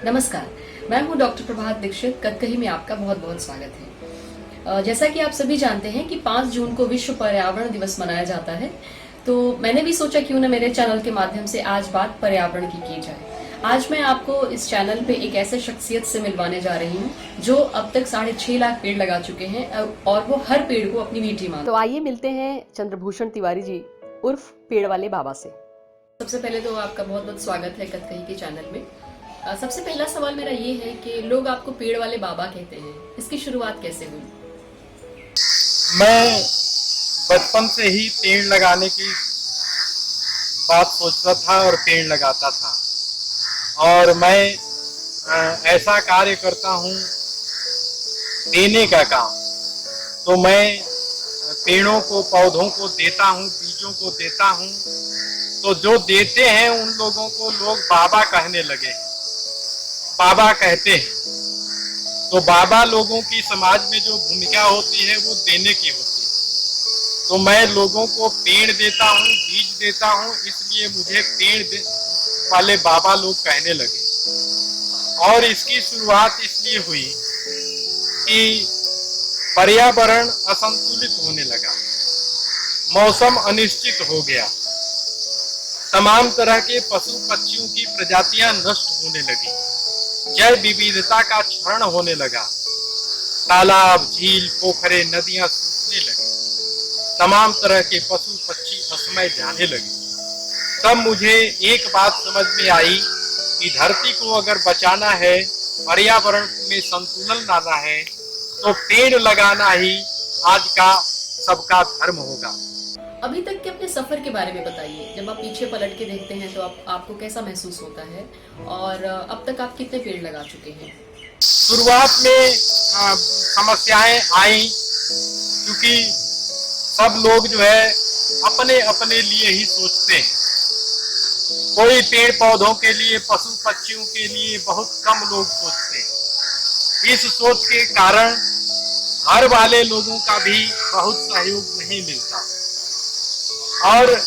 नमस्कार, मैं हूं डॉक्टर प्रभात दीक्षित। कथकही में आपका बहुत बहुत स्वागत है। जैसा कि आप सभी जानते हैं कि 5 जून को विश्व पर्यावरण दिवस मनाया जाता है, तो मैंने भी सोचा क्यों न मेरे चैनल के माध्यम से आज बात पर्यावरण की जाए। आज मैं आपको इस चैनल पे एक ऐसे शख्सियत से मिलवाने जा रही हूँ जो अब तक 6.5 लाख पेड़ लगा चुके हैं और वो हर पेड़ को अपनी बेटी मानते हैं। तो आइए मिलते हैं चंद्रभूषण तिवारी जी उर्फ पेड़ वाले बाबा से। सबसे पहले तो आपका बहुत बहुत स्वागत है कथकही के चैनल में। सबसे पहला सवाल मेरा ये है कि लोग आपको पेड़ वाले बाबा कहते हैं, इसकी शुरुआत कैसे हुई? मैं बचपन से ही पेड़ लगाने की बात सोचता था और पेड़ लगाता था। और मैं ऐसा कार्य करता हूँ देने का काम। तो मैं पेड़ों को, पौधों को देता हूँ, बीजों को देता हूँ। तो जो देते हैं उन लोगों को लोग बाबा कहने लगे, बाबा कहते हैं। तो बाबा लोगों की समाज में जो भूमिका होती है वो देने की होती है। तो मैं लोगों को पेड़ देता हूँ, बीज देता हूँ, इसलिए मुझे पेड़ वाले बाबा लोग कहने लगे। और इसकी शुरुआत इसलिए हुई कि पर्यावरण असंतुलित होने लगा, मौसम अनिश्चित हो गया, तमाम तरह के पशु पक्षियों की प्रजातियां नष्ट होने लगी, जैव विविधता का क्षरण होने लगा, तालाब, झील, पोखरे, नदियां सूखने लगे, तमाम तरह के पशु पक्षी असमय जाने लगे। तब मुझे एक बात समझ में आई कि धरती को अगर बचाना है, पर्यावरण में संतुलन लाना है, तो पेड़ लगाना ही आज का सबका धर्म होगा। अभी तक के अपने सफर के बारे में बताइए। जब आप पीछे पलट के देखते हैं तो आपको कैसा महसूस होता है, और अब तक आप कितने पेड़ लगा चुके हैं? शुरुआत में समस्याएं आई, क्योंकि सब लोग जो है अपने अपने लिए ही सोचते हैं। कोई पेड़ पौधों के लिए, पशु पक्षियों के लिए बहुत कम लोग सोचते हैं। इस सोच के कारण घर वाले लोगों का भी बहुत सहयोग नहीं मिलता, और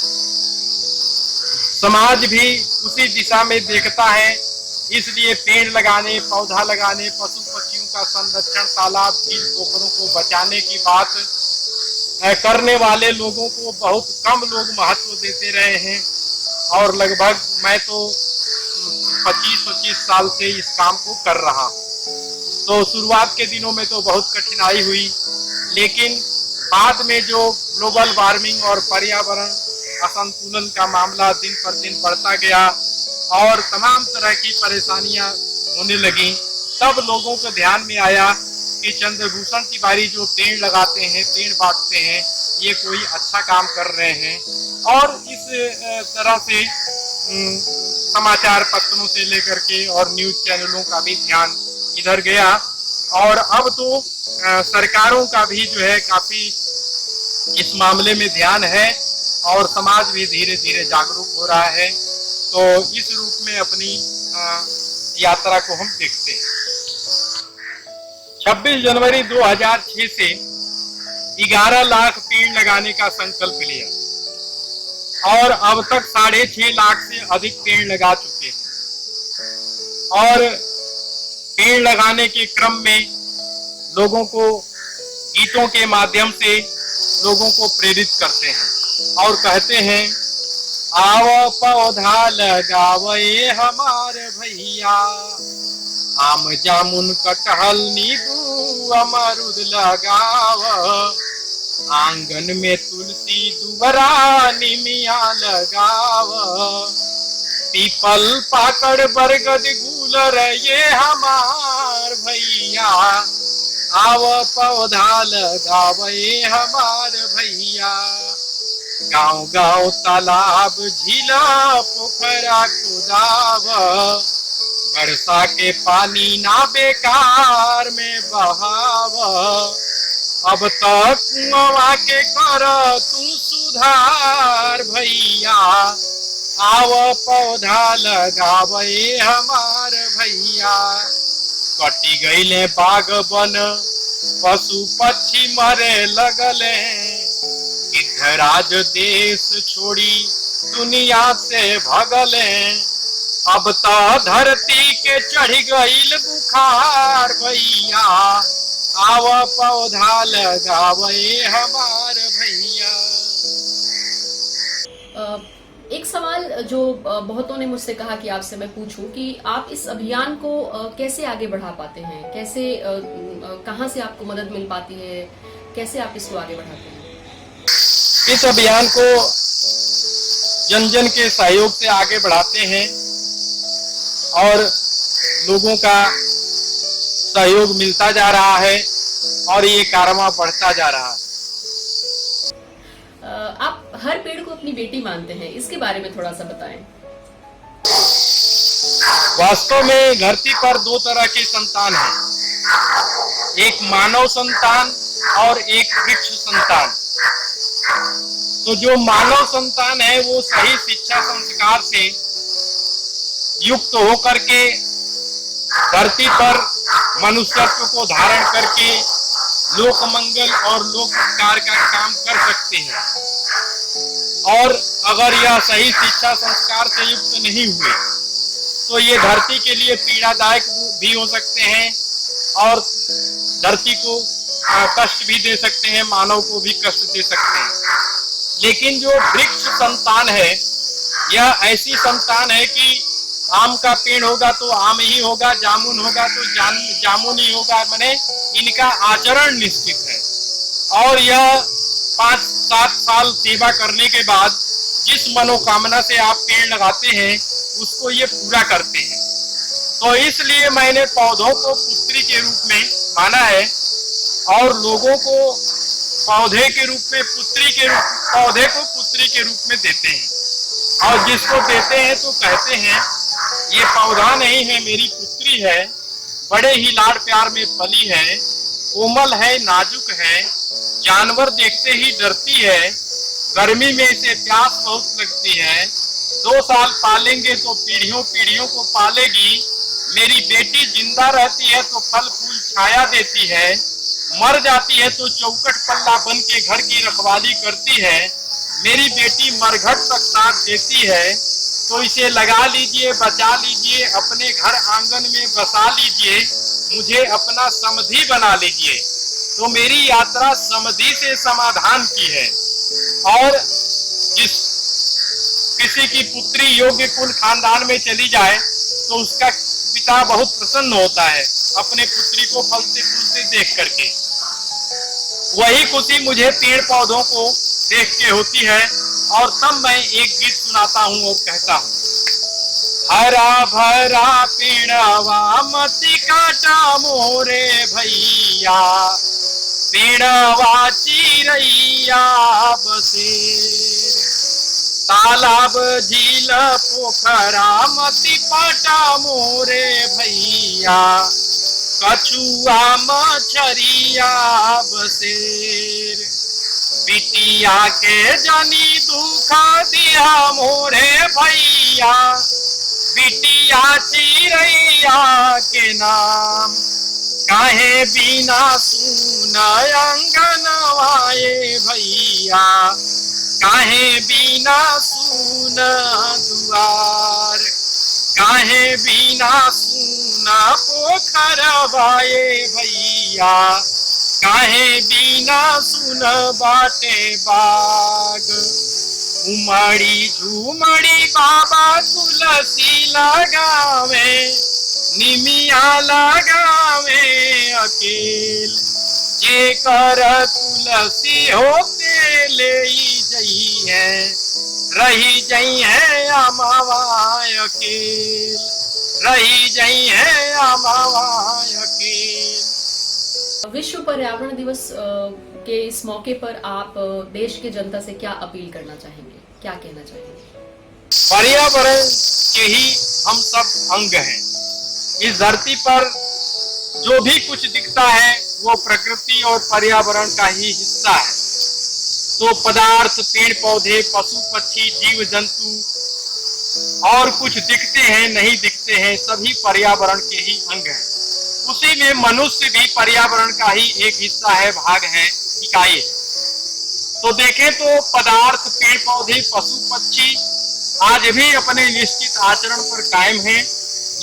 समाज भी उसी दिशा में देखता है। इसलिए पेड़ लगाने, पौधा लगाने, पशु पक्षियों का संरक्षण, तालाब, झील, पोखरों को बचाने की बात करने वाले लोगों को बहुत कम लोग महत्व देते रहे हैं। और लगभग मैं तो 25-25 साल से इस काम को कर रहा हूँ। तो शुरुआत के दिनों में तो बहुत कठिनाई हुई, लेकिन बाद में जो ग्लोबल वार्मिंग और पर्यावरण असंतुलन का मामला दिन पर दिन बढ़ता गया और तमाम तरह की परेशानियां होने लगी, तब लोगों को ध्यान में आया कि चंद्रभूषण तिवारी जो पेड़ लगाते हैं, पेड़ बांटते हैं, ये कोई अच्छा काम कर रहे हैं। और इस तरह से समाचार पत्रों से लेकर के और न्यूज चैनलों का भी ध्यान इधर गया। और अब तो सरकारों का भी जो है काफी इस मामले में ध्यान है, और समाज भी धीरे धीरे जागरूक हो रहा है। तो इस रूप में अपनी यात्रा को हम देखते हैं। 26 जनवरी 2006 से 11 लाख पेड़ लगाने का संकल्प लिया, और अब तक 6.5 लाख से अधिक पेड़ लगा चुके हैं। और पेड़ लगाने के क्रम में लोगों को गीतों के माध्यम से लोगों को प्रेरित करते हैं और कहते हैं, आओ पौधा लगावे हमार भैया, आम जामुन कटहल नींबू अमरूद लगाव, आंगन में तुलसी दुबरा निमिया लगाव, पीपल पाकड़ बरगद गूलर ये हमार भैया, आव पौधा लगावे हमार भैया। गाँव गाँव तालाब, झीला, पोखरा खुदाव, वर्षा के पानी ना बेकार में बहाव, अब तक कुआं के कर तू सुधार भैया, आव पौधा लगावे हमार भैया। कटी गईले बाग बन, पशु पक्षी मरे लगले, गिद्धराज देश छोड़ी दुनिया से भगले, अब तो धरती के चढ़ गईल बुखार भैया, आव पौधा लगावे हमार भैया। एक सवाल जो बहुतों ने मुझसे कहा कि आपसे मैं पूछूं कि आप इस अभियान को कैसे आगे बढ़ा पाते हैं, कैसे कहां से आपको मदद मिल पाती है, कैसे आप इसको आगे बढ़ाते हैं? इस अभियान को जन जन के सहयोग से आगे बढ़ाते हैं और लोगों का सहयोग मिलता जा रहा है और ये कारवां बढ़ता जा रहा है। आप हर पेड़ को अपनी बेटी मानते हैं, इसके बारे में थोड़ा सा बताएं। वास्तव में धरती पर दो तरह के संतान हैं, एक मानव संतान और एक वृक्ष संतान। तो जो मानव संतान है वो सही शिक्षा संस्कार से युक्त होकर के धरती पर मनुष्यत्व को धारण करके लोक मंगल और लोक उपकार का काम कर सकते हैं। और अगर यह सही शिक्षा संस्कार से युक्त नहीं हुए तो ये धरती के लिए पीड़ादायक भी हो सकते हैं और धरती को कष्ट भी दे सकते हैं, मानव को भी कष्ट दे सकते हैं। लेकिन जो वृक्ष संतान है यह ऐसी संतान है कि आम का पेड़ होगा तो आम ही होगा, जामुन होगा तो जामुन ही होगा, माने इनका आचरण निश्चित है। और यह 5-7 साल सेवा करने के बाद जिस मनोकामना से आप पेड़ लगाते हैं उसको ये पूरा करते हैं। तो इसलिए मैंने पौधों को पुत्री के रूप में माना है और लोगों को पौधे के रूप में पौधे को पुत्री के रूप में देते हैं। और जिसको देते हैं तो कहते हैं ये पौधा नहीं है, मेरी पुत्री है, बड़े ही लाड प्यार में पली है, कोमल है, नाजुक है, जानवर देखते ही डरती है, गर्मी में इसे प्यास बहुत लगती है, 2 साल पालेंगे तो पीढ़ियों पीढ़ियों को पालेगी, मेरी बेटी जिंदा रहती है तो फल फूल छाया देती है, मर जाती है तो चौकट पल्ला बन के घर की रखवाली करती है, मेरी बेटी मरघट तक साथ देती है, तो इसे लगा लीजिए, बचा लीजिए, अपने घर आंगन में बसा लीजिए, मुझे अपना समधी बना लीजिए। तो मेरी यात्रा समधी से समाधान की है। और जिस किसी की पुत्री योग्य कुल खानदान में चली जाए तो उसका पिता बहुत प्रसन्न होता है अपने पुत्री को फलते फूलते देख करके। वही खुशी मुझे पेड़ पौधों को देख के होती है। और तब मैं एक गीत सुनाता हूँ और कहता हूँ, हरा भरा पेड़वा मती काटा मोरे भैया, पेड़वा चिरैया बसेर, तालाब झील पोखरा मती पाटा मोरे भैया, कछुआ मछरिया बसेर, बिटिया के जानी दुखा दिया मोरे भैया, बिटिया चिरैया के नाम, काहे बिना सुन अंगनवाए भैया, काहे बिना सुन दुआर, काहे बिना सुन पोखरवाए भैया, काहे बिना सुन बाटे बाग, उमड़ी झूमड़ी बाबा तुलसी लगावे, निमिया लगावे अकेल, जे कर तुलसी होते ले जई है, रही जई है अमावा अकेल, रही जई है अमावा अकेल। विश्व पर्यावरण दिवस के इस मौके पर आप देश के जनता से क्या अपील करना चाहेंगे, क्या कहना चाहेंगे? पर्यावरण के ही हम सब अंग हैं। इस धरती पर जो भी कुछ दिखता है वो प्रकृति और पर्यावरण का ही हिस्सा है। तो पदार्थ, पेड़ पौधे, पशु पक्षी, जीव जंतु और कुछ दिखते हैं नहीं दिखते हैं, सभी पर्यावरण के ही अंग हैं। उसी में मनुष्य भी पर्यावरण का ही एक हिस्सा है, भाग है, इकाई है। तो देखें तो पदार्थ, पेड़ पौधे, पशु पक्षी आज भी अपने निश्चित आचरण पर कायम हैं,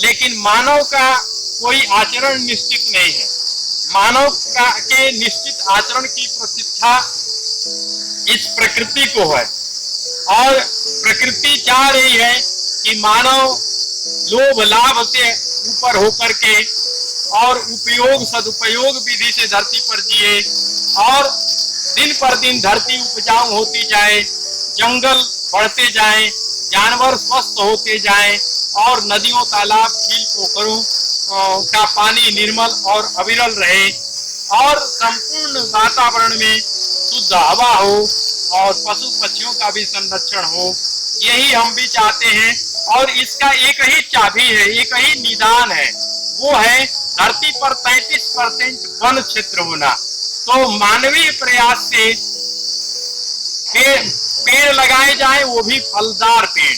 लेकिन मानव का कोई आचरण निश्चित नहीं है। मानव का के निश्चित आचरण की प्रतीक्षा इस प्रकृति को है, और प्रकृति चाह रही है कि मानव लोभ लाभ से ऊपर होकर के और उपयोग सदुपयोग विधि से धरती पर जिए, और दिन पर दिन धरती उपजाऊ होती जाए, जंगल बढ़ते जाएं, जानवर स्वस्थ होते जाएं, और नदियों तालाब झील पोखरों का पानी निर्मल और अविरल रहे, और संपूर्ण वातावरण में शुद्ध हवा हो, और पशु पक्षियों का भी संरक्षण हो। यही हम भी चाहते हैं, और इसका एक ही चाबी है, एक ही निदान है, वो है धरती पर 33% वन क्षेत्र होना। तो मानवीय प्रयास से पेड़ लगाए जाए, वो भी फलदार पेड़।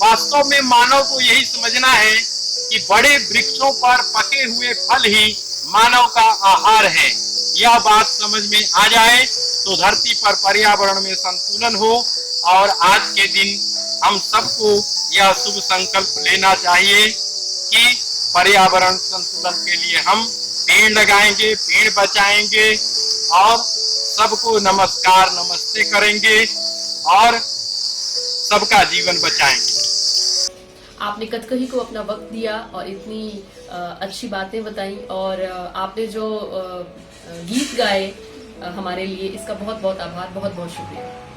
वास्तव में मानव को यही समझना है कि बड़े वृक्षों पर पके हुए फल ही मानव का आहार है। यह बात समझ में आ जाए तो धरती पर पर्यावरण में संतुलन हो, और आज के दिन हम सबको यह शुभ संकल्प लेना चाहिए कि पर्यावरण संतुलन के लिए हम पेड़ लगाएंगे, पेड़ बचाएंगे, और सबको नमस्कार नमस्ते करेंगे, और सबका जीवन बचाएंगे। आपने कथकही को अपना वक्त दिया और इतनी अच्छी बातें बताई, और आपने जो गीत गाए हमारे लिए, इसका बहुत बहुत आभार, बहुत बहुत शुक्रिया।